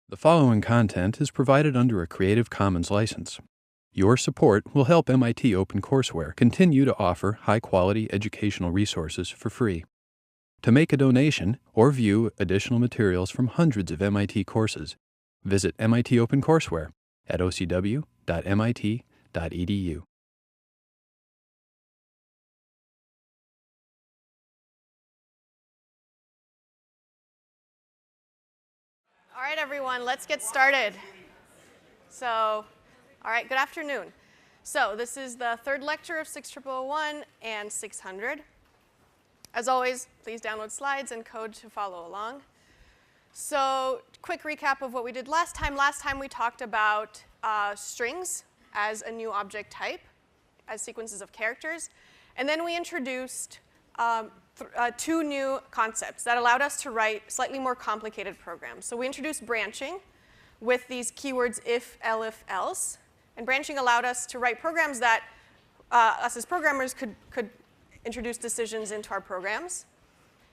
The following content is provided under a Creative Commons license. Your support will help MIT OpenCourseware continue to offer high-quality educational resources for free. To make a donation or view additional materials from hundreds of MIT courses, visit MIT OpenCourseware at ocw.mit.edu. All right, everyone, let's get started. All right, good afternoon. So this is the third lecture of 6001 and 600. As always, please download slides and code to follow along. So quick recap of what we did last time. Last time we talked about strings as a new object type, as sequences of characters. And then we introduced two new concepts that allowed us to write slightly more complicated programs. So we introduced branching with these keywords if, elif, else. And branching allowed us to write programs that us as programmers could introduce decisions into our programs.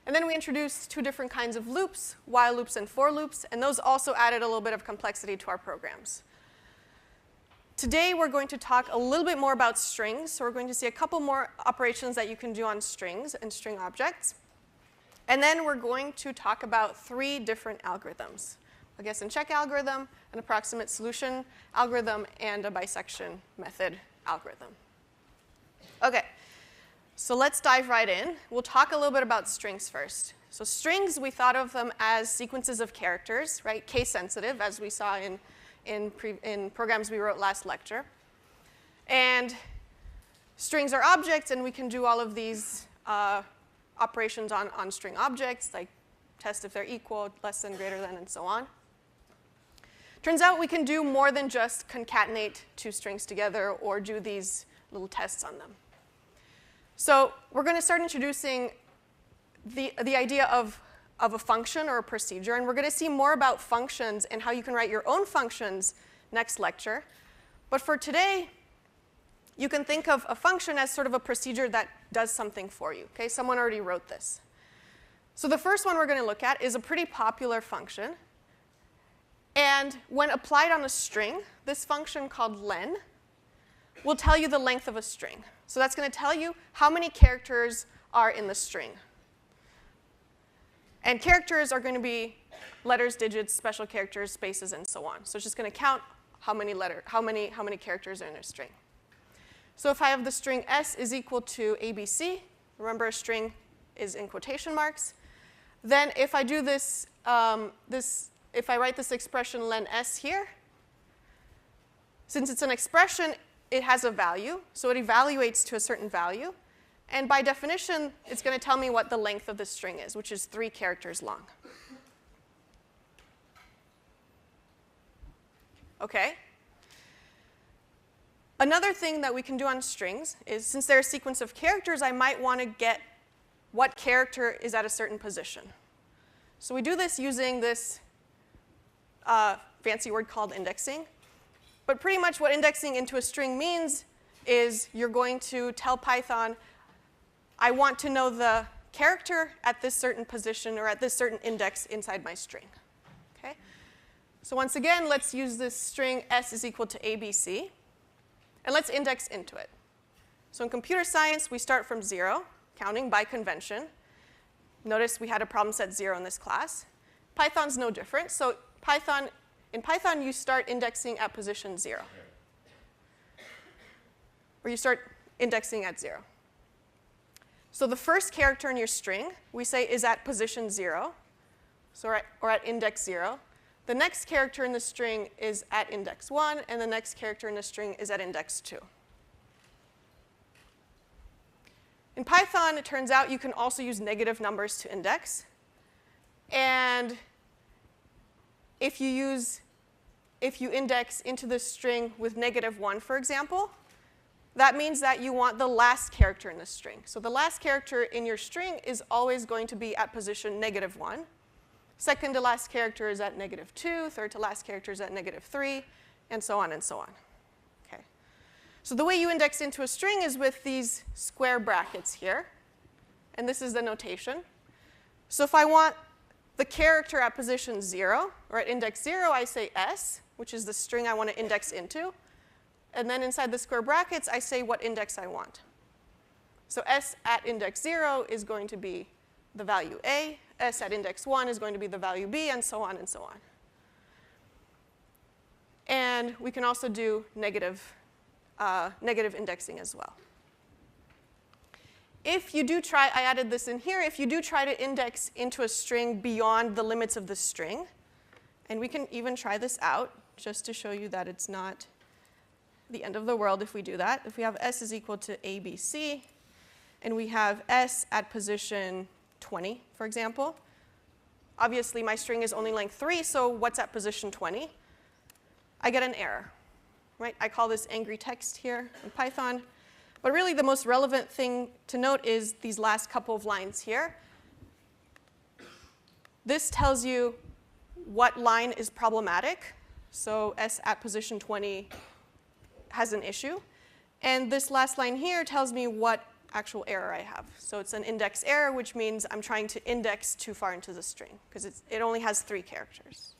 And then we introduced two different kinds of loops, while loops and for loops, and those also added a little bit of complexity to our programs. Today, we're going to talk a little bit more about strings. So we're going to see a couple more operations that you can do on strings and string objects. And then we're going to talk about three different algorithms: a guess and check algorithm, an approximate solution algorithm, and a bisection method algorithm. OK, so let's dive right in. We'll talk a little bit about strings first. So strings, we thought of them as sequences of characters, right? Case sensitive, as we saw in programs we wrote last lecture. And strings are objects, and we can do all of these operations on string objects, like test if they're equal, less than, greater than, and so on. Turns out we can do more than just concatenate two strings together or do these little tests on them. So we're going to start introducing the idea of a function or a procedure, and we're going to see more about functions and how you can write your own functions next lecture. But for today, you can think of a function as sort of a procedure that does something for you. Okay? Someone already wrote this. So the first one we're going to look at is a pretty popular function. And when applied on a string, this function called len will tell you the length of a string. So that's going to tell you how many characters are in the string. And characters are going to be letters, digits, special characters, spaces, and so on. So it's just going to count how many characters are in a string. So if I have the string s is equal to ABC, remember a string is in quotation marks, then if I do this, if I write this expression len s here, since it's an expression, it has a value. So it evaluates to a certain value. And by definition, it's going to tell me what the length of the string is, which is 3 characters long. OK? Another thing that we can do on strings is, since they're a sequence of characters, I might want to get what character is at a certain position. So we do this using this fancy word called indexing. But pretty much what indexing into a string means is you're going to tell Python, I want to know the character at this certain position or at this certain index inside my string. Okay? So once again, let's use this string s is equal to ABC. And let's index into it. So in computer science, we start from 0, counting by convention. Notice we had a problem set 0 in this class. Python's no different. So in Python, you start indexing at position 0. Or you start indexing at 0. So the first character in your string, we say, is at position 0, or at index 0. The next character in the string is at index 1, and the next character in the string is at index 2. In Python, it turns out you can also use negative numbers to index. And if you index into the string with -1, for example, that means that you want the last character in the string. So the last character in your string is always going to be at position -1. Second to last character is at -2. Third to last character is at -3, and so on and so on. Okay. So the way you index into a string is with these square brackets here. And this is the notation. So if I want the character at position 0, or at index 0, I say s, which is the string I want to index into. And then inside the square brackets, I say what index I want. So s at index 0 is going to be the value a, s at index 1 is going to be the value b, and so on and so on. And we can also do negative indexing as well. If you do try, I added this in here, if you do try to index into a string beyond the limits of the string, and we can even try this out just to show you that it's not the end of the world if we do that. If we have s is equal to abc, and we have s at position 20, for example, obviously my string is only length 3, so what's at position 20? I get an error, right? I call this angry text here in Python. But really, the most relevant thing to note is these last couple of lines here. This tells you what line is problematic. So s at position 20 has an issue. And this last line here tells me what actual error I have. So it's an index error, which means I'm trying to index too far into the string, because it only has 3 characters.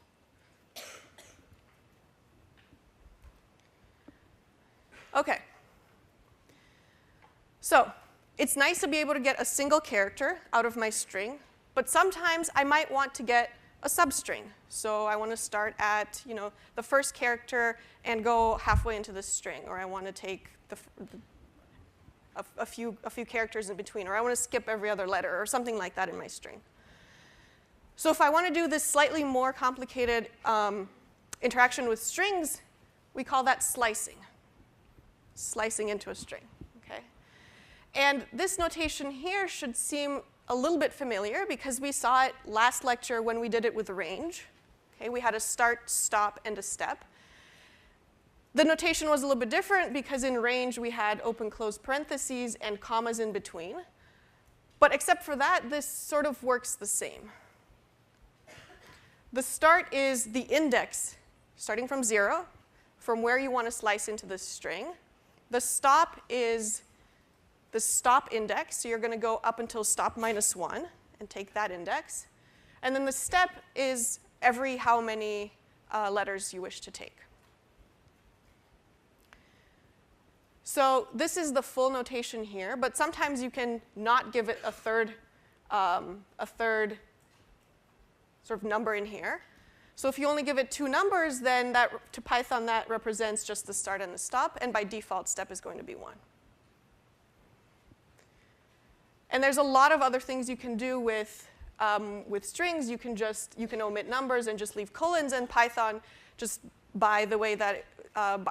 OK. So it's nice to be able to get a single character out of my string, but sometimes I might want to get a substring. So I want to start at the first character and go halfway into the string, or I want to take a few characters in between, or I want to skip every other letter, or something like that in my string. So if I want to do this slightly more complicated interaction with strings, we call that slicing. Slicing into a string. And this notation here should seem a little bit familiar because we saw it last lecture when we did it with range. Okay, we had a start, stop, and a step. The notation was a little bit different because in range we had open close parentheses and commas in between. But except for that, this sort of works the same. The start is the index, starting from 0, from where you want to slice into this string. The stop is the stop index, so you're going to go up until stop minus 1 and take that index. And then the step is every how many letters you wish to take. So this is the full notation here, but sometimes you can not give it a third sort of number in here. So if you only give it 2 numbers, then to Python that represents just the start and the stop, and by default step is going to be 1. And there's a lot of other things you can do with strings. You can omit numbers and just leave colons, and Python, just by the way that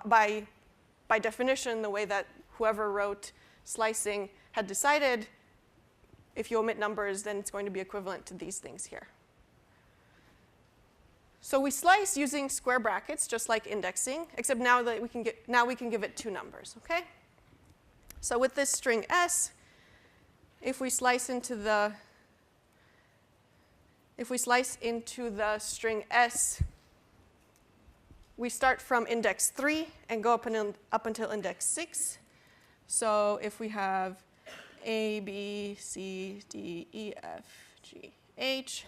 by definition, the way that whoever wrote slicing had decided, if you omit numbers, then it's going to be equivalent to these things here. So we slice using square brackets, just like indexing, except now that we can give it 2 numbers. Okay. So with this string s, if we slice into the string s, we start from index 3 and go up until index 6. So if we have A, B, C, D, E, F, G, H,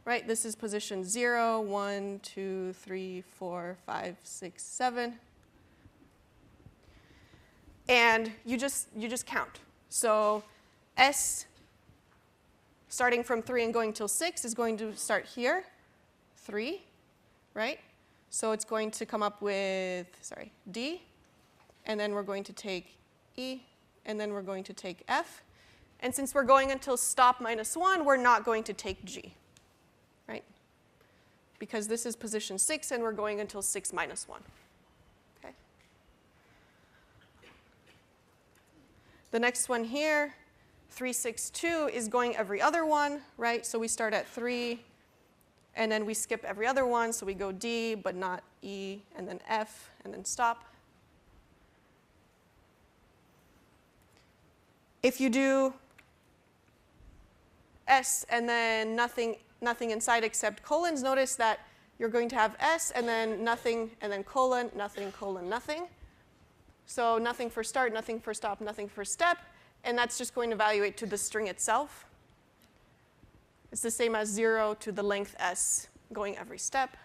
right? This is position 0, 1, 2, 3, 4, 5, 6, 7. And you just count. So S, starting from 3 and going till 6, is going to start here, 3, right? So it's going to come up with, D, and then we're going to take E, and then we're going to take F. And since we're going until stop minus 1, we're not going to take G, right? Because this is position 6, and we're going until 6 minus 1. Okay. The next one here, 3, 6, 2 is going every other one, right? So we start at 3, and then we skip every other one. So we go D, but not E, and then F, and then stop. If you do S and then nothing inside except colons, notice that you're going to have S and then nothing, and then colon, nothing, colon, nothing. So nothing for start, nothing for stop, nothing for step. And that's just going to evaluate to the string itself. It's the same as 0 to the length s going every step.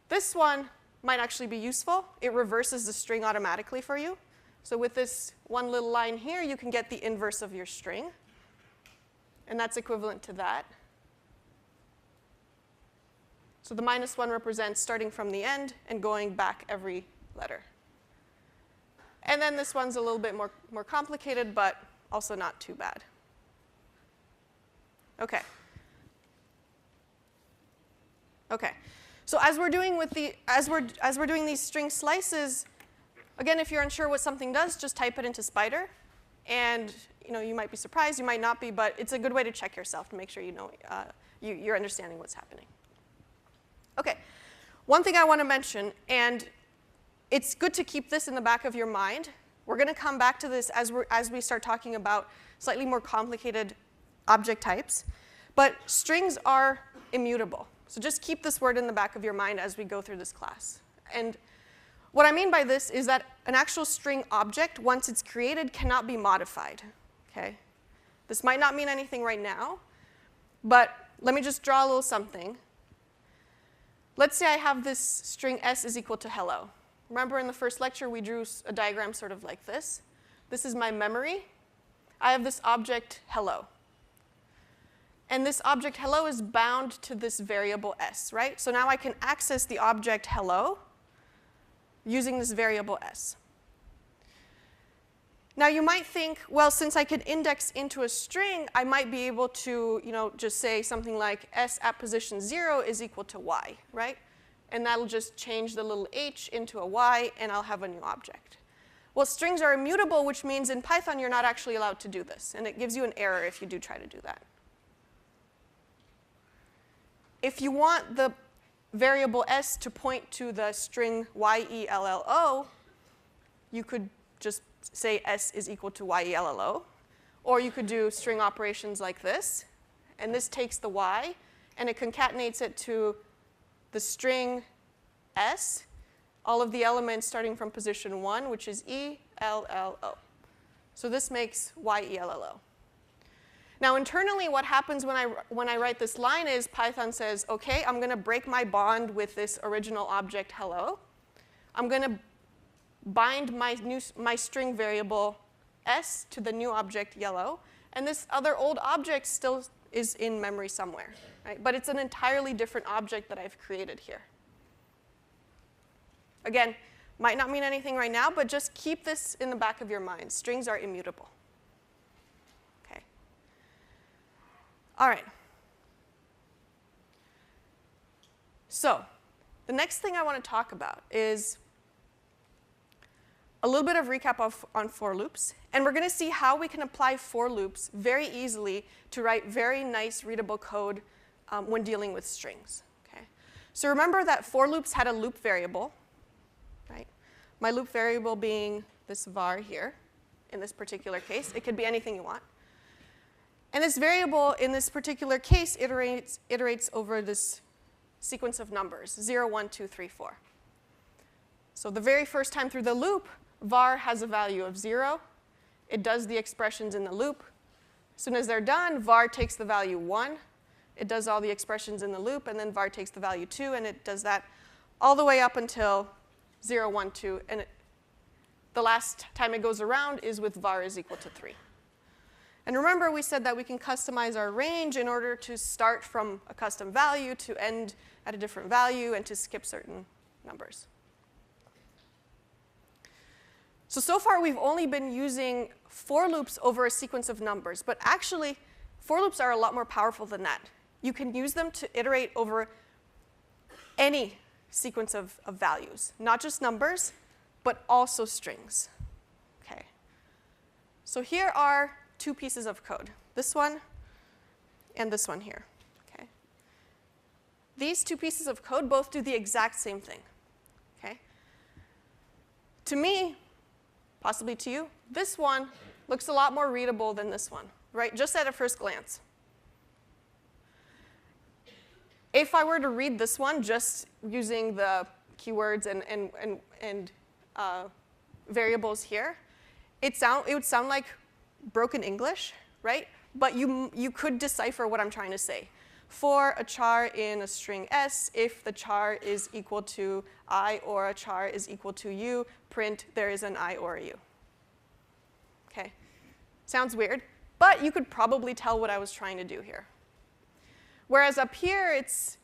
This one might actually be useful. It reverses the string automatically for you. So with this one little line here, you can get the inverse of your string. And that's equivalent to that. So the -1 represents starting from the end and going back every letter. And then this one's a little bit more complicated, but also not too bad. Okay. Okay. So as we're doing these string slices, again, if you're unsure what something does, just type it into Spider, and you might be surprised, you might not be, but it's a good way to check yourself to make sure you're understanding what's happening. Okay. One thing I want to mention, and it's good to keep this in the back of your mind. We're going to come back to this as we start talking about slightly more complicated object types, but strings are immutable. So just keep this word in the back of your mind as we go through this class. And what I mean by this is that an actual string object, once it's created, cannot be modified. Okay? This might not mean anything right now, but let me just draw a little something. Let's say I have this string s is equal to hello. Remember in the first lecture we drew a diagram sort of like this. This is my memory. I have this object hello. And this object hello is bound to this variable s, right? So now I can access the object hello using this variable s. Now you might think, well, since I can index into a string, I might be able to just say something like s at position 0 is equal to y, right? And that'll just change the little h into a y, and I'll have a new object. Well, strings are immutable, which means in Python you're not actually allowed to do this, and it gives you an error if you do try to do that. If you want the variable s to point to the string yello, you could just say s is equal to yello, or you could do string operations like this, and this takes the y, and it concatenates it to the string s, all of the elements starting from position 1, which is ello. So this makes yello. Now internally what happens when I write this line is Python says, okay, I'm going to break my bond with this original object hello. I'm going to bind my string variable s to the new object yellow, and this other old object still is in memory somewhere, right? But it's an entirely different object that I've created here. Again, might not mean anything right now, but just keep this in the back of your mind. Strings are immutable. Okay. All right. So the next thing I want to talk about is a little bit of recap on for loops. And we're going to see how we can apply for loops very easily to write very nice readable code when dealing with strings. Okay? So remember that for loops had a loop variable, right? My loop variable being this var here in this particular case. It could be anything you want. And this variable in this particular case iterates over this sequence of numbers, 0, 1, 2, 3, 4. So the very first time through the loop, var has a value of 0. It does the expressions in the loop. As soon as they're done, var takes the value 1. It does all the expressions in the loop, and then var takes the value 2, and it does that all the way up until 0, 1, 2. And the last time it goes around is with var is equal to 3. And remember, we said that we can customize our range in order to start from a custom value, to end at a different value, and to skip certain numbers. So far, we've only been using for loops over a sequence of numbers. But actually, for loops are a lot more powerful than that. You can use them to iterate over any sequence of values, not just numbers, but also strings. Okay. So here are two pieces of code, this one and this one here. Okay. These two pieces of code both do the exact same thing. Okay. To me, possibly to you, this one looks a lot more readable than this one, right? Just at a first glance. If I were to read this one just using the keywords and variables here, it would sound like broken English, right? but you could decipher what I'm trying to say. For a char in a string S, if the char is equal to I or a char is equal to U, print there is an I or a U. Okay, sounds weird, but you could probably tell what I was trying to do here. Whereas up here, it's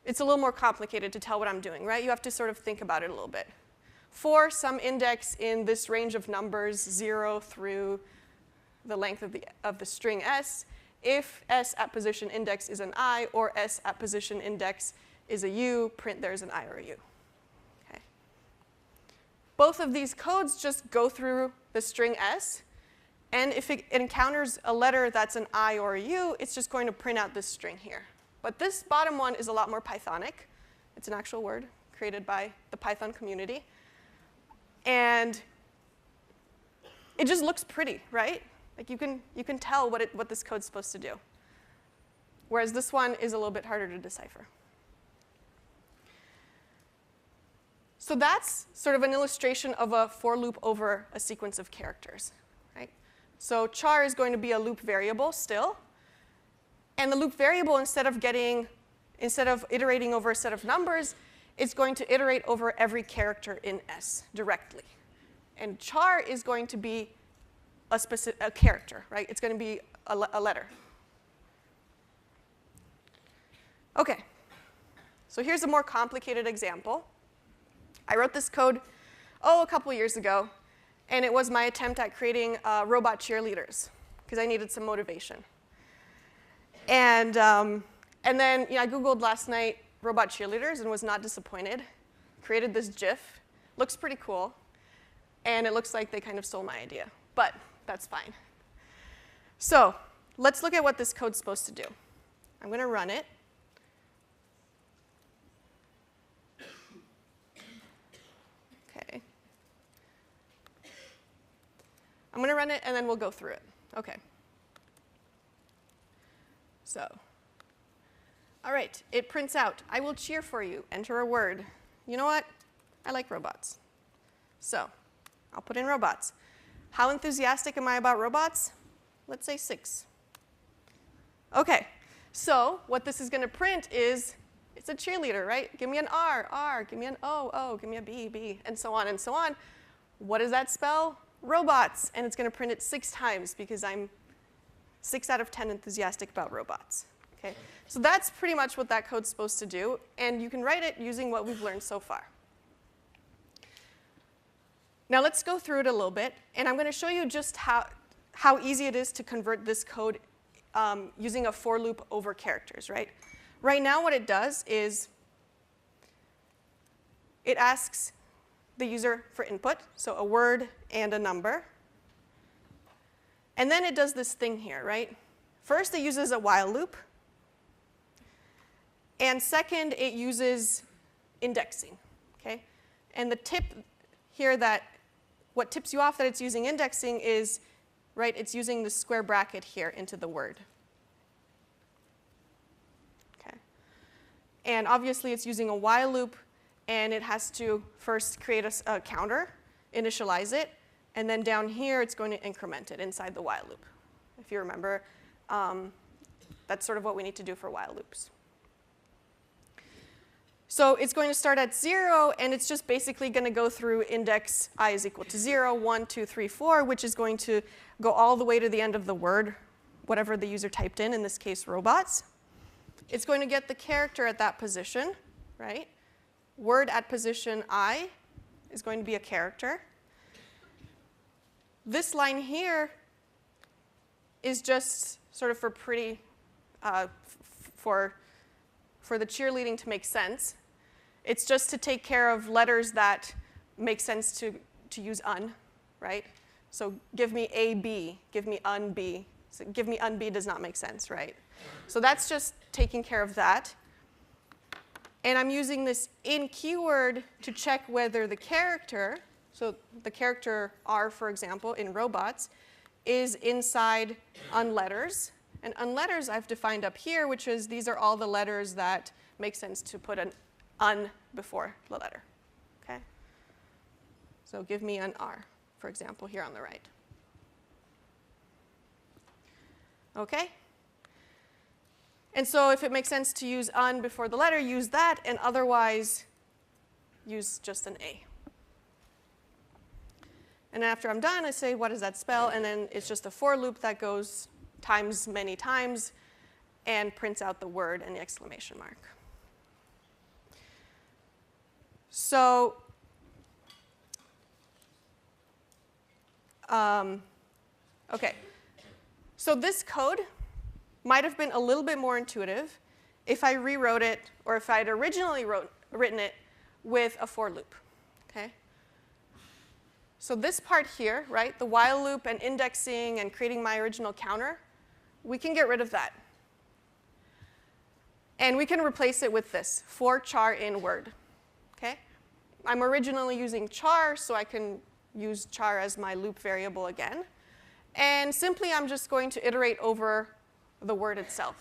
a little more complicated to tell what I'm doing, right? You have to sort of think about it a little bit. For some index in this range of numbers, 0 through the length of the string S, if S at position index is an I or S at position index is a U, print there's an I or a U. Okay. Both of these codes just go through the string S, and if it encounters a letter that's an I or a U, it's just going to print out this string here. But this bottom one is a lot more Pythonic. It's an actual word created by the Python community. And it just looks pretty, right? Like you can tell what this code's supposed to do. Whereas this one is a little bit harder to decipher. So that's sort of an illustration of a for loop over a sequence of characters, right? So char is going to be a loop variable still. And the loop variable, instead of iterating over a set of numbers, it's going to iterate over every character in S directly. And char is going to be a character, right? It's going to be a letter. Okay, so here's a more complicated example. I wrote this code, a couple years ago, and it was my attempt at creating robot cheerleaders, because I needed some motivation. And then I Googled last night robot cheerleaders and was not disappointed. Created this GIF. Looks pretty cool. And it looks like they kind of stole my idea. But that's fine. So let's look at what this code's supposed to do. I'm going to run it. Okay. I'm going to run it, and then we'll go through it. Okay. So, all right, it prints out, I will cheer for you, enter a word. You know what? I like robots. So I'll put in robots. How enthusiastic am I about robots? Let's say 6. Okay, so what this is going to print is, it's a cheerleader, right? Give me an R, R, give me an O, O, give me a B, B, and so on and so on. What does that spell? Robots, and it's going to print it 6 times because I'm 6 out of 10 enthusiastic about robots. Okay? So that's pretty much what that code's supposed to do, and you can write it using what we've learned so far. Now let's go through it a little bit, and I'm going to show you just how easy it is to convert this code using a for loop over characters, right? Right now what it does is it asks the user for input, so a word and a number. And then it does this thing here, right? First, it uses a while loop. And second, it uses indexing, okay? And the tip here what tips you off that it's using indexing is, right, it's using the square bracket here into the word. Okay. And obviously, it's using a while loop, and it has to first create a counter, initialize it, and then down here, it's going to increment it inside the while loop. If you remember, that's sort of what we need to do for while loops. So it's going to start at 0, and it's just basically going to go through index I is equal to 0, 1, 2, 3, 4, which is going to go all the way to the end of the word, whatever the user typed in this case, robots. It's going to get the character at that position, right? Word at position I is going to be a character. This line here is just sort of for pretty, for the cheerleading to make sense. It's just to take care of letters that make sense to use un, right? So give me A, B, give me un, B. So give me un, B does not make sense, right? So that's just taking care of that. And I'm using this in keyword to check whether the character, so the character R, for example, in robots, is inside unletters. And unletters I've defined up here, which is these are all the letters that make sense to put an un before the letter. Okay? So give me an R, for example, here on the right. Okay? And so if it makes sense to use un before the letter, use that, and otherwise use just an A. And after I'm done, I say, what does that spell? And then it's just a for loop that goes times many times and prints out the word and the exclamation mark. So okay. So this code might have been a little bit more intuitive if I rewrote it, or if I had originally written it with a for loop. Okay? So this part here, right, the while loop and indexing and creating my original counter, we can get rid of that. And we can replace it with this, for char in word. Okay? I'm originally using char, so I can use char as my loop variable again. And simply, I'm just going to iterate over the word itself.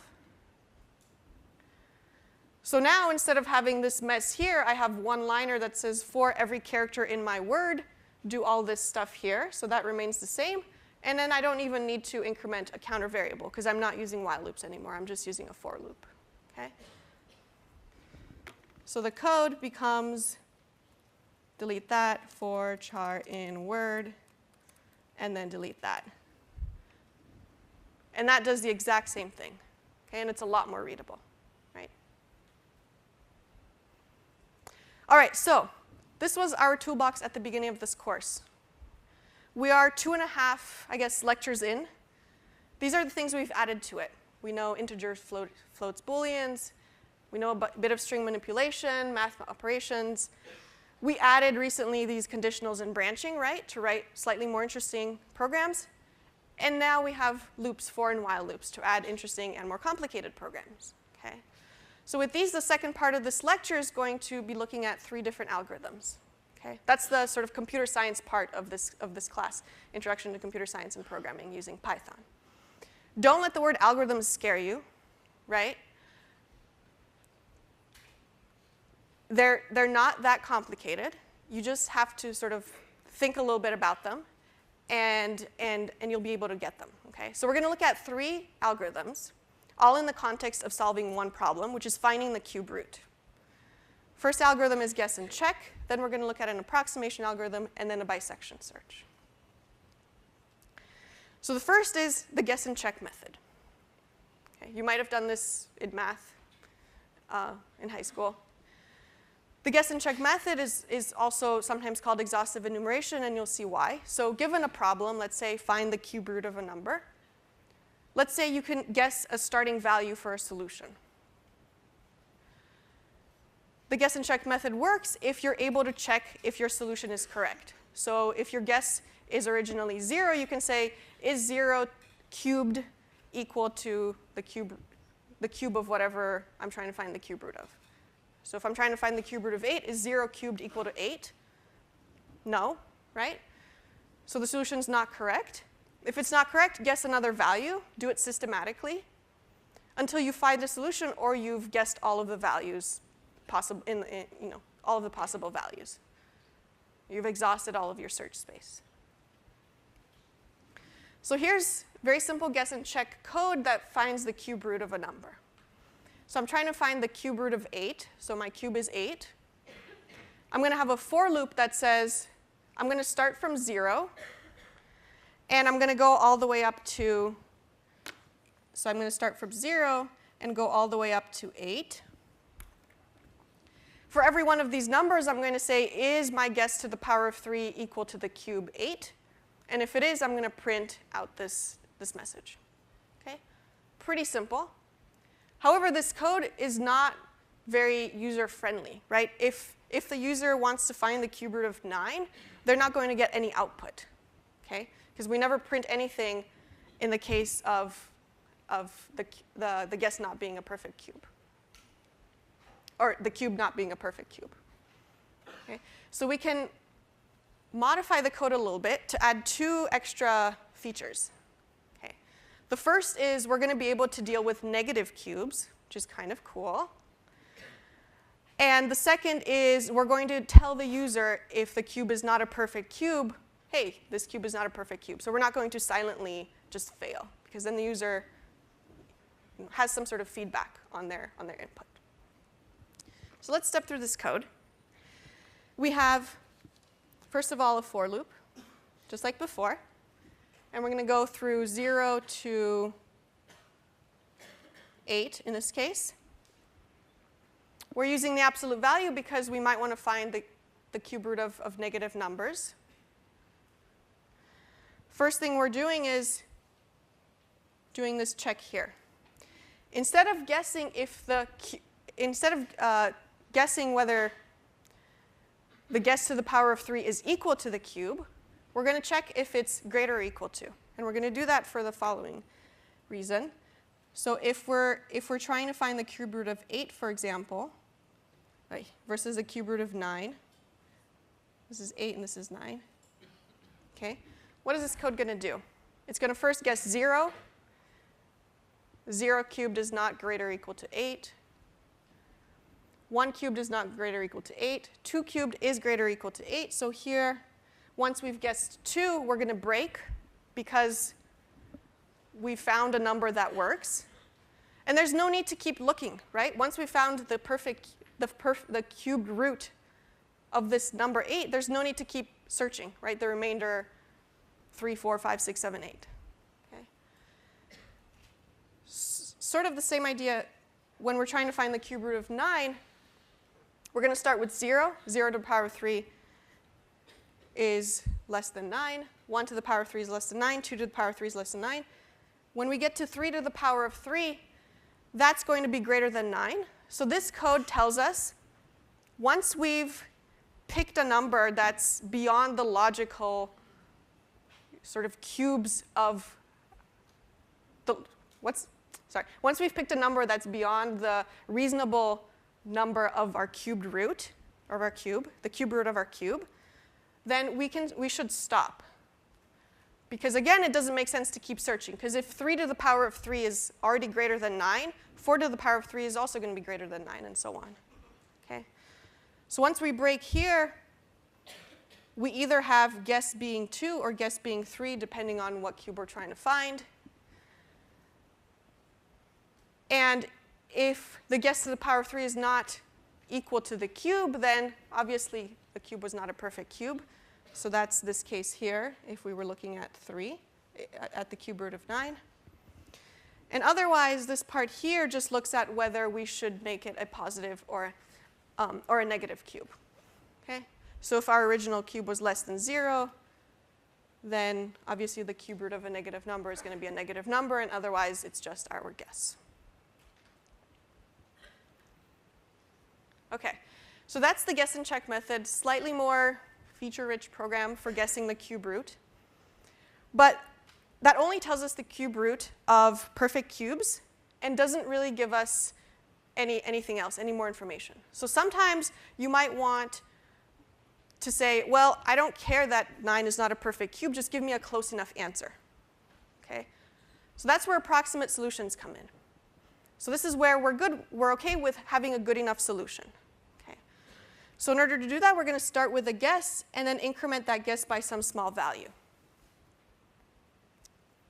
So now, instead of having this mess here, I have one liner that says, for every character in my word, do all this stuff here. So that remains the same. And then I don't even need to increment a counter variable, because I'm not using while loops anymore. I'm just using a for loop. Okay? So the code becomes, delete that, for char in word, and then delete that. And that does the exact same thing. Okay? And it's a lot more readable. Right? All right, so this was our toolbox at the beginning of this course. We are 2.5, I guess, lectures in. These are the things we've added to it. We know integers, floats, booleans. We know a bit of string manipulation, math operations. We added recently these conditionals and branching, right, to write slightly more interesting programs. And now we have loops, for and while loops, to add interesting and more complicated programs. Okay? So with these, the second part of this lecture is going to be looking at 3 different algorithms. Okay? That's the sort of computer science part of this class, Introduction to Computer Science and Programming using Python. Don't let the word algorithms scare you, right? They're not that complicated. You just have to sort of think a little bit about them, and you'll be able to get them. Okay? So we're going to look at 3 algorithms, all in the context of solving one problem, which is finding the cube root. First algorithm is guess and check. Then we're going to look at an approximation algorithm, and then a bisection search. So the first is the guess and check method. Okay? You might have done this in math in high school. The guess and check method is also sometimes called exhaustive enumeration, and you'll see why. So given a problem, let's say find the cube root of a number. Let's say you can guess a starting value for a solution. The guess and check method works if you're able to check if your solution is correct. So if your guess is originally 0, you can say, is 0 cubed equal to the cube of whatever I'm trying to find the cube root of? So if I'm trying to find the cube root of 8, is 0 cubed equal to 8? No, right? So the solution's not correct. If it's not correct, guess another value. Do it systematically until you find a solution, or you've guessed all of the values possible all of the possible values. You've exhausted all of your search space. So here's very simple guess and check code that finds the cube root of a number. So I'm trying to find the cube root of 8. So my cube is 8. I'm going to have a for loop that says I'm going to start from 0, and I'm going to go all the way up to, so I'm going to start from 0 and go all the way up to 8. For every one of these numbers, I'm going to say, is my guess to the power of 3 equal to the cube 8? And if it is, I'm going to print out this message. Okay? Pretty simple. However, this code is not very user-friendly, right? If the user wants to find the cube root of 9, they're not going to get any output, okay? Because we never print anything in the case of the guess not being a perfect cube, or the cube not being a perfect cube. Okay? So we can modify the code a little bit to add 2 extra features. Okay? The first is we're going to be able to deal with negative cubes, which is kind of cool. And the second is we're going to tell the user if the cube is not a perfect cube, hey, this cube is not a perfect cube. So we're not going to silently just fail, because then the user has some sort of feedback on their input. So let's step through this code. We have, first of all, a for loop, just like before. And we're going to go through 0 to 8 in this case. We're using the absolute value because we might want to find the cube root of negative numbers. First thing we're doing is doing this check here. Instead of guessing guessing whether the guess to the power of 3 is equal to the cube, we're going to check if it's greater or equal to. And we're going to do that for the following reason. So if we're trying to find the cube root of 8, for example, right, versus the cube root of 9, this is 8 and this is 9. Okay, what is this code going to do? It's going to first guess 0. 0 cubed is not greater or equal to 8. 1 cubed is not greater or equal to 8. 2 cubed is greater or equal to 8. So here, once we've guessed 2, we're going to break because we found a number that works. And there's no need to keep looking, right? Once we found the cubed root of this number 8, there's no need to keep searching, right? The remainder 3, 4, 5, 6, 7, 8. Okay? Sort of the same idea when we're trying to find the cube root of 9. We're going to start with 0. 0 to the power of 3 is less than 9. 1 to the power of 3 is less than 9. 2 to the power of 3 is less than 9. When we get to 3 to the power of 3, that's going to be greater than 9. So this code tells us once we've picked a number that's beyond the logical sort of cubes of the, once we've picked a number that's beyond the reasonable number of our cubed root, of our cube, the cube root of our cube, then we should stop. Because again, it doesn't make sense to keep searching. Because if 3 to the power of 3 is already greater than 9, 4 to the power of 3 is also going to be greater than 9, and so on. Okay? So once we break here, we either have guess being 2 or guess being 3, depending on what cube we're trying to find. And if the guess to the power of 3 is not equal to the cube, then obviously the cube was not a perfect cube. So that's this case here, if we were looking at 3, at the cube root of 9. And otherwise, this part here just looks at whether we should make it a positive or a negative cube. Okay? So if our original cube was less than 0, then obviously the cube root of a negative number is going to be a negative number, and otherwise it's just our guess. Okay, so that's the guess and check method, slightly more feature-rich program for guessing the cube root. But that only tells us the cube root of perfect cubes and doesn't really give us anything else, any more information. So sometimes you might want to say, well, I don't care that 9 is not a perfect cube, just give me a close enough answer. Okay? So that's where approximate solutions come in. So this is where we're okay with having a good enough solution. Okay? So in order to do that, we're going to start with a guess and then increment that guess by some small value.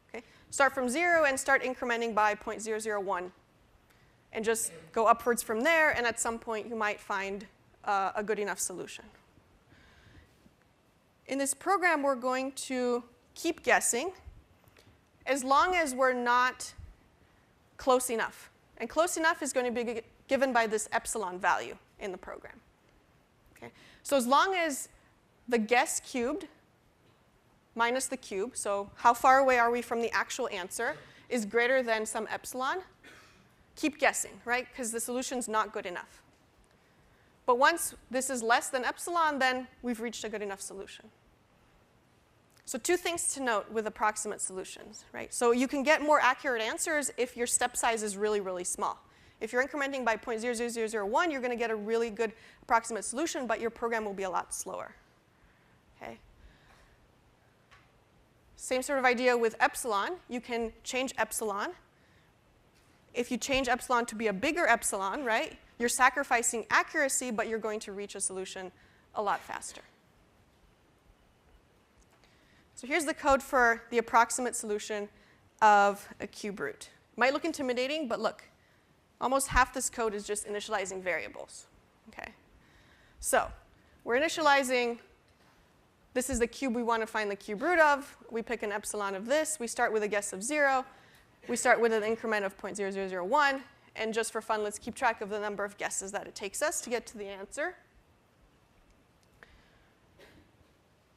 Okay? Start from 0 and start incrementing by 0.001. And just go upwards from there, and at some point you might find a good enough solution. In this program, we're going to keep guessing as long as we're not close enough. And close enough is going to be given by this epsilon value in the program. Okay? So as long as the guess cubed minus the cube, so how far away are we from the actual answer, is greater than some epsilon, keep guessing, right? Because the solution's not good enough. But once this is less than epsilon, then we've reached a good enough solution. So 2 things to note with approximate solutions, right? So you can get more accurate answers if your step size is really, really small. If you're incrementing by 0.00001, you're going to get a really good approximate solution, but your program will be a lot slower. Okay? Same sort of idea with epsilon. You can change epsilon. If you change epsilon to be a bigger epsilon, right, you're sacrificing accuracy, but you're going to reach a solution a lot faster. So here's the code for the approximate solution of a cube root. Might look intimidating, but look, almost half this code is just initializing variables. Okay? So we're initializing, this is the cube we want to find the cube root of. We pick an epsilon of this. We start with a guess of 0. We start with an increment of 0.0001. And just for fun, let's keep track of the number of guesses that it takes us to get to the answer.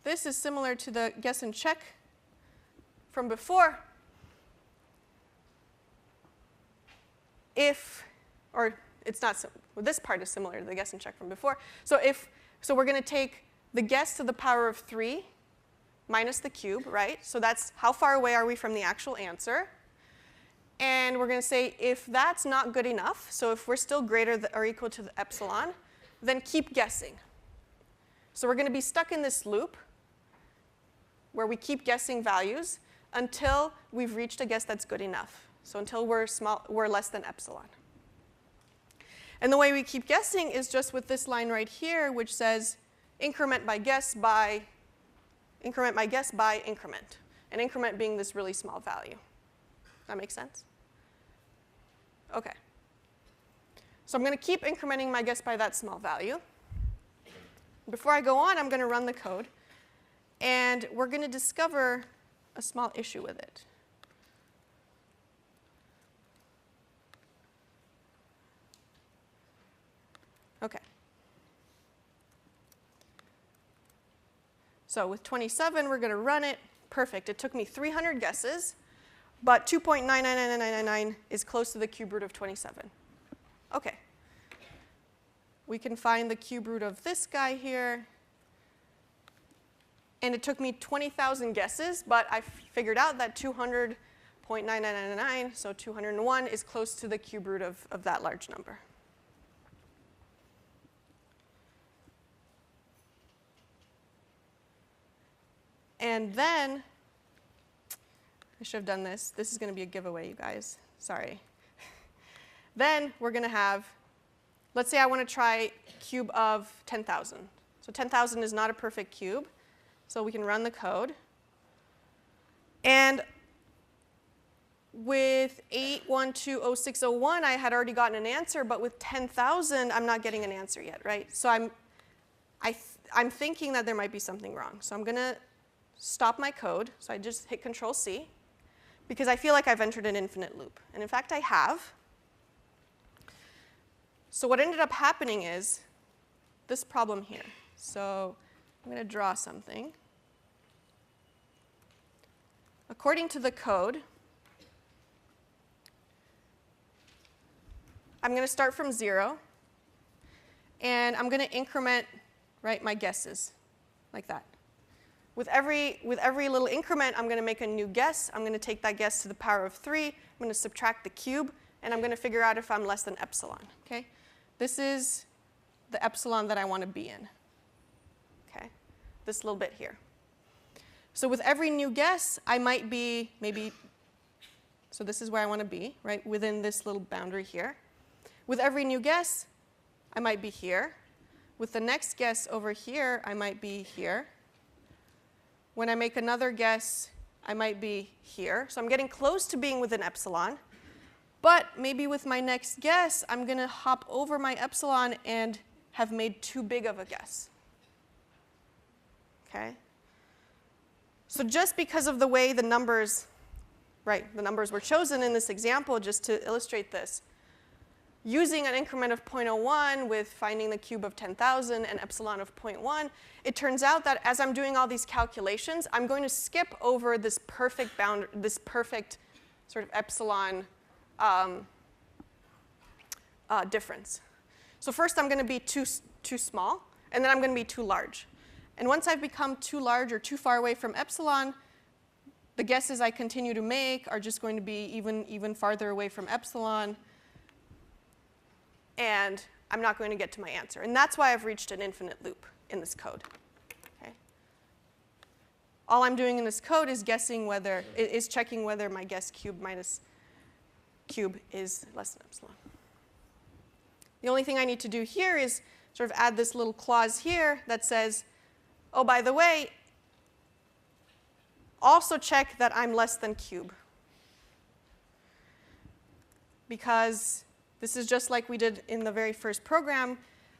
This is similar to the guess and check from before. Or it's not, well, this part is similar to the guess and check from before. So we're going to take the guess to the power of 3 minus the cube, right? So that's how far away are we from the actual answer. And we're going to say if that's not good enough, so if we're still greater or equal to the epsilon, then keep guessing. So we're going to be stuck in this loop where we keep guessing values until we've reached a guess that's good enough. So until we're less than epsilon. And the way we keep guessing is just with this line right here, which says increment my guess by increment. And increment being this really small value. That makes sense? OK. So I'm going to keep incrementing my guess by that small value. Before I go on, I'm going to run the code. And we're going to discover a small issue with it. OK. So with 27, we're going to run it. Perfect. It took me 300 guesses. But 2.999999 is close to the cube root of 27. OK. We can find the cube root of this guy here. And it took me 20,000 guesses, but I figured out that 200.9999, so 201, is close to the cube root of that large number. And then, I should have done this. This is going to be a giveaway, you guys. Sorry. Then we're going to have, let's say I want to try cube of 10,000. So 10,000 is not a perfect cube. So we can run the code. And with 8120601, I had already gotten an answer. But with 10,000, I'm not getting an answer yet, right? So I'm thinking that there might be something wrong. So I'm going to stop my code. So I just hit Control-C. Because I feel like I've entered an infinite loop. And in fact, I have. So what ended up happening is this problem here. So I'm going to draw something. According to the code, I'm going to start from 0. And I'm going to increment, right, my guesses like that. With every little increment, I'm going to make a new guess. I'm going to take that guess to the power of 3. I'm going to subtract the cube. And I'm going to figure out if I'm less than epsilon. Okay? This is the epsilon that I want to be in. Okay? This little bit here. So with every new guess, I might be maybe, so this is where I want to be, right, within this little boundary here. With every new guess, I might be here. With the next guess over here, I might be here. When I make another guess, I might be here. So I'm getting close to being within epsilon. But maybe with my next guess, I'm going to hop over my epsilon and have made too big of a guess. Okay? So just because of the way the numbers, right, the numbers were chosen in this example, just to illustrate this, using an increment of 0.01 with finding the cube of 10,000 and epsilon of 0.1, it turns out that as I'm doing all these calculations, I'm going to skip over this perfect sort of epsilon difference. So first I'm going to be too small, and then I'm going to be too large. And once I've become too large or too far away from epsilon, the guesses I continue to make are just going to be even farther away from epsilon. And I'm not going to get to my answer. And that's why I've reached an infinite loop in this code. Okay? All I'm doing in this code is checking whether my guess cube minus cube is less than epsilon. The only thing I need to do here is sort of add this little clause here that says, oh, by the way, also check that I'm less than cube. because this is just like we did in the very first program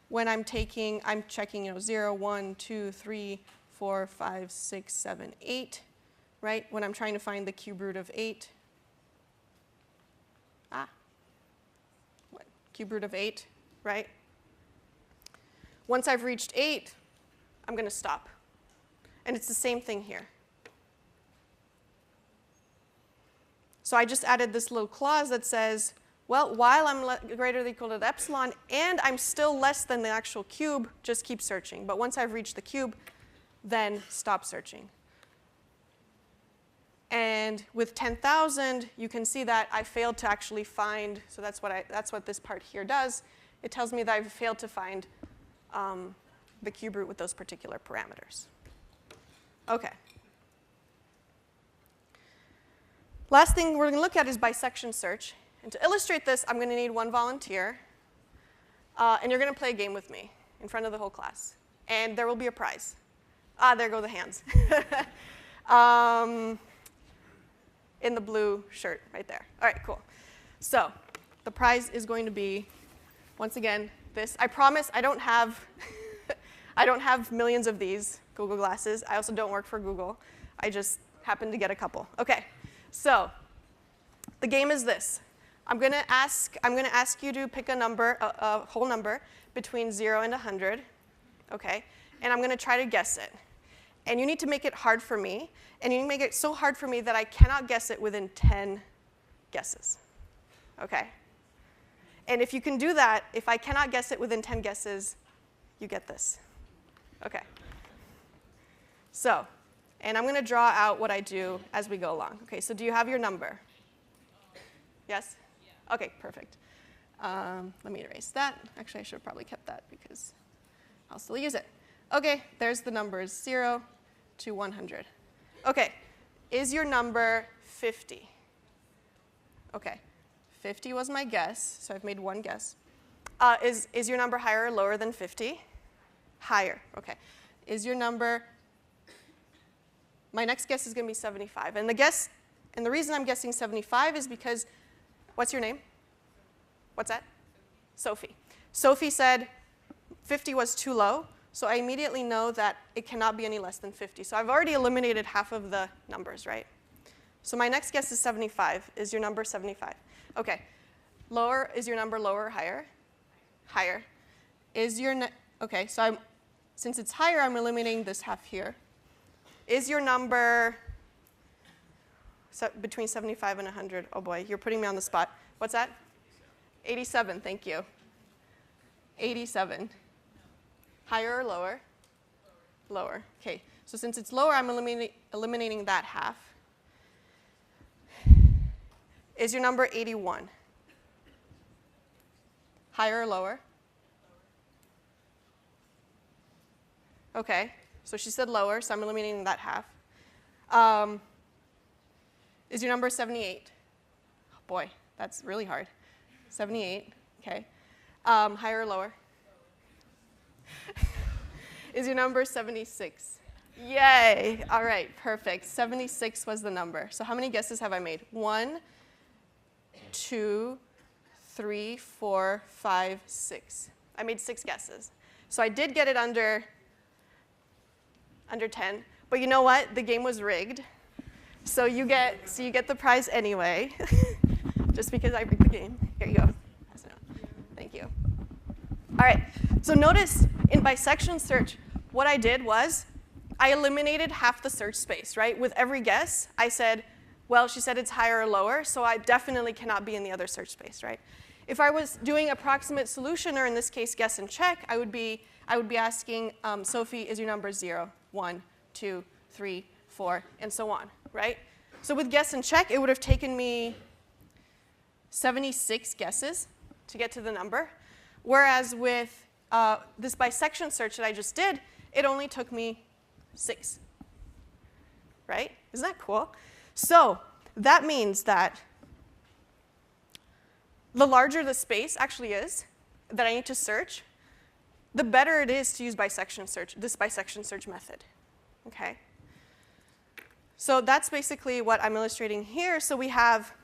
when I'm checking, 0, 1, 2, 3, 4, 5, 6, 7, 8, right? When I'm trying to find the cube root of 8. Cube root of 8, right? Once I've reached 8, I'm going to stop. And it's the same thing here. So I just added this little clause that says, well, while I'm greater than or equal to epsilon, and I'm still less than the actual cube, just keep searching. But once I've reached the cube, then stop searching. And with 10,000, you can see that I failed to actually find, so that's what this part here does. It tells me that I've failed to find the cube root with those particular parameters. OK. Last thing we're going to look at is bisection search. And to illustrate this, I'm going to need one volunteer. And you're going to play a game with me in front of the whole class. And there will be a prize. There go the hands. In the blue shirt right there. All right, cool. So the prize is going to be, once again, this. I promise I don't have I don't have millions of these Google Glasses. I also don't work for Google. I just happen to get a couple. OK, so the game is this. I'm going to ask you to pick a number, a whole number, between 0 and 100. OK, and I'm going to try to guess it. And you need to make it hard for me. And you need to make it so hard for me that I cannot guess it within 10 guesses. OK? And if you can do that, if I cannot guess it within 10 guesses, you get this. OK. So, and I'm going to draw out what I do as we go along. OK, so do you have your number? Yes? Yeah. OK, perfect. Let me erase that. Actually, I should have probably kept that because I'll still use it. OK, there's the numbers 0 to 100. OK, is your number 50? OK, 50 was my guess, so I've made one guess. Is your number higher or lower than 50? Higher, OK. Is your number, my next guess is going to be 75. And the reason I'm guessing 75 is because, what's your name? What's that? Sophie. Sophie said 50 was too low. So I immediately know that it cannot be any less than 50. So I've already eliminated half of the numbers, right? So my next guess is 75. Is your number 75? OK. Lower, is your number lower or higher? Higher. Is your, OK, so since it's higher, I'm eliminating this half here. Is your number between 75 and 100? Oh boy, you're putting me on the spot. What's that? 87, thank you. 87. Higher or lower? Lower. OK, so since it's lower, I'm eliminating that half. Is your number 81? Higher or lower? OK, so she said lower, so I'm eliminating that half. Is your number 78? Oh boy, that's really hard. 78, OK. Higher or lower? Is your number 76? Yay. All right, perfect. 76 was the number. So how many guesses have I made? 1, 2, 3, 4, 5, 6. I made 6 guesses. So I did get it under 10. But you know what? The game was rigged. So you get the prize anyway, just because I rigged the game. Here you go. Thank you. All right, so notice in bisection search, what I did was I eliminated half the search space, right? With every guess, I said, well, she said it's higher or lower, so I definitely cannot be in the other search space, right? If I was doing approximate solution, or in this case, guess and check, I would be asking, Sophie, is your number 0, 1, 2, 3, 4, and so on, right? So with guess and check, it would have taken me 76 guesses to get to the number. Whereas with this bisection search that I just did, it only took me 6, right? Isn't that cool? So that means that the larger the space actually is that I need to search, the better it is to use bisection search, this bisection search method, OK? So that's basically what I'm illustrating here. So we have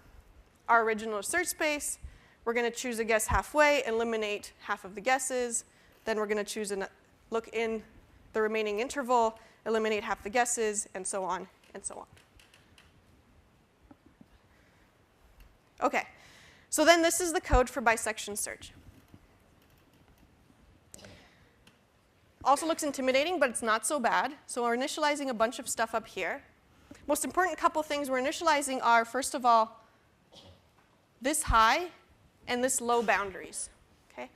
our original search space. We're going to choose a guess halfway, eliminate half of the guesses. Then we're going to choose look in the remaining interval, eliminate half the guesses, and so on and so on. Okay, so then this is the code for bisection search. Also looks intimidating, but it's not so bad. So we're initializing a bunch of stuff up here. Most important couple things we're initializing are, first of all, this high and this low boundaries. Okay?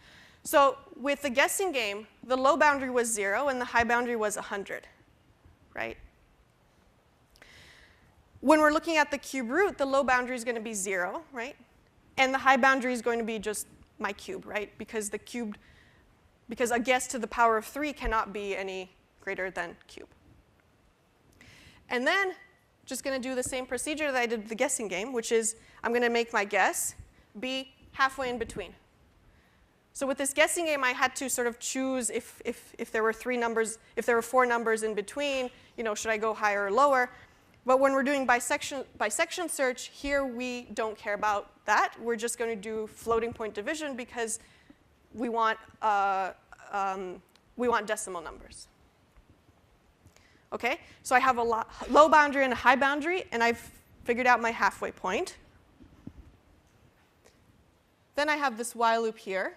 So with the guessing game, the low boundary was 0 and the high boundary was 100, right? When we're looking at the cube root, the low boundary is going to be 0, right? And the high boundary is going to be just my cube, right? Because a guess to the power of 3 cannot be any greater than cube. And then just going to do the same procedure that I did with the guessing game, which is I'm going to make my guess be halfway in between. So with this guessing game, I had to sort of choose if there were 4 numbers in between, should I go higher or lower? But when we're doing bisection search, here we don't care about that. We're just going to do floating point division because we want decimal numbers. Okay, so I have a low boundary and a high boundary, and I've figured out my halfway point. Then I have this while loop here.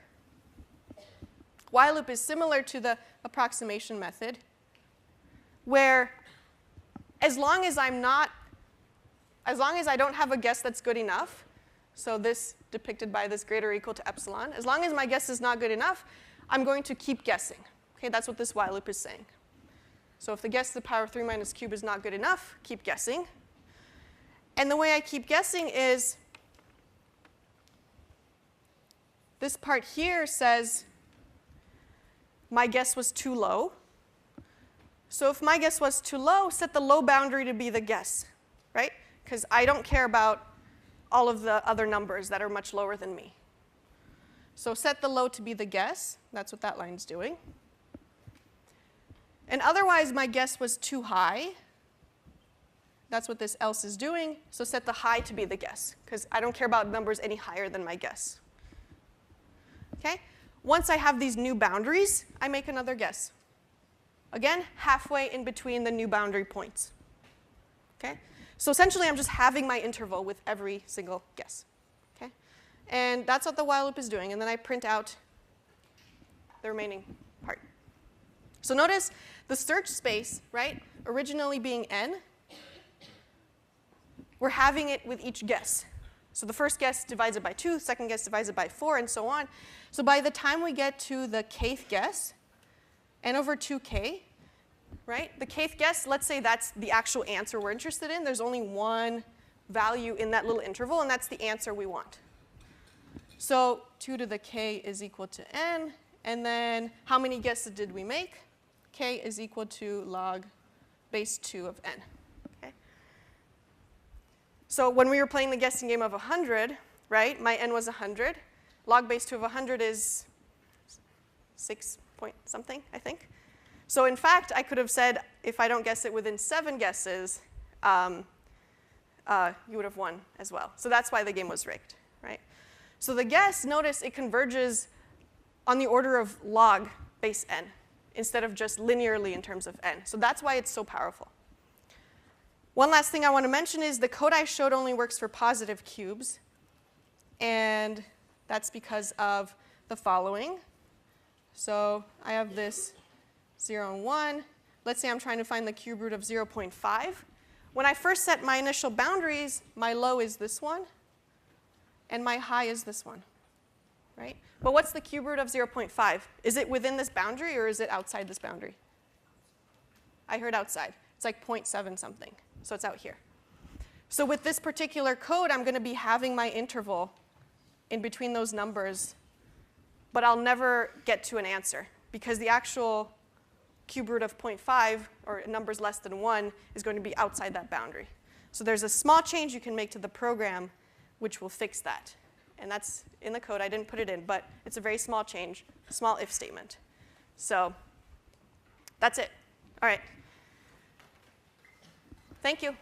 While loop is similar to the approximation method, where as long as I don't have a guess that's good enough, so this depicted by this greater or equal to epsilon, as long as my guess is not good enough, I'm going to keep guessing. Okay, that's what this while loop is saying. So if the guess to the power of 3 minus cube is not good enough, keep guessing. And the way I keep guessing is this part here says my guess was too low. So if my guess was too low, set the low boundary to be the guess, right? Because I don't care about all of the other numbers that are much lower than me. So set the low to be the guess. That's what that line's doing. And otherwise, my guess was too high. That's what this else is doing. So set the high to be the guess, because I don't care about numbers any higher than my guess. Okay? Once I have these new boundaries, I make another guess. Again, halfway in between the new boundary points. Okay? So essentially, I'm just having my interval with every single guess. Okay? And that's what the while loop is doing. And then I print out the remaining part. So notice the search space, right, originally being n, we're having it with each guess. So the first guess divides it by 2, second guess divides it by 4, and so on. So by the time we get to the kth guess, n over 2k, right? The kth guess, let's say that's the actual answer we're interested in. There's only one value in that little interval, and that's the answer we want. So 2 to the k is equal to n. And then how many guesses did we make? K is equal to log base 2 of n. Okay? So when we were playing the guessing game of 100, right, my n was 100. Log base 2 of 100 is 6 point something, I think. So in fact, I could have said, if I don't guess it within 7 guesses, you would have won as well. So that's why the game was rigged, right? So the guess, notice it converges on the order of log base n instead of just linearly in terms of n. So that's why it's so powerful. One last thing I want to mention is the code I showed only works for positive cubes. And that's because of the following. So I have this 0 and 1. Let's say I'm trying to find the cube root of 0.5. When I first set my initial boundaries, my low is this one, and my high is this one, right? But what's the cube root of 0.5? Is it within this boundary, or is it outside this boundary? I heard outside. It's like 0.7 something, so it's out here. So with this particular code, I'm going to be having my interval in between those numbers, but I'll never get to an answer, because the actual cube root of 0.5, or numbers less than 1, is going to be outside that boundary. So there's a small change you can make to the program which will fix that. And that's in the code. I didn't put it in, but it's a very small change, a small if statement. So that's it. All right. Thank you.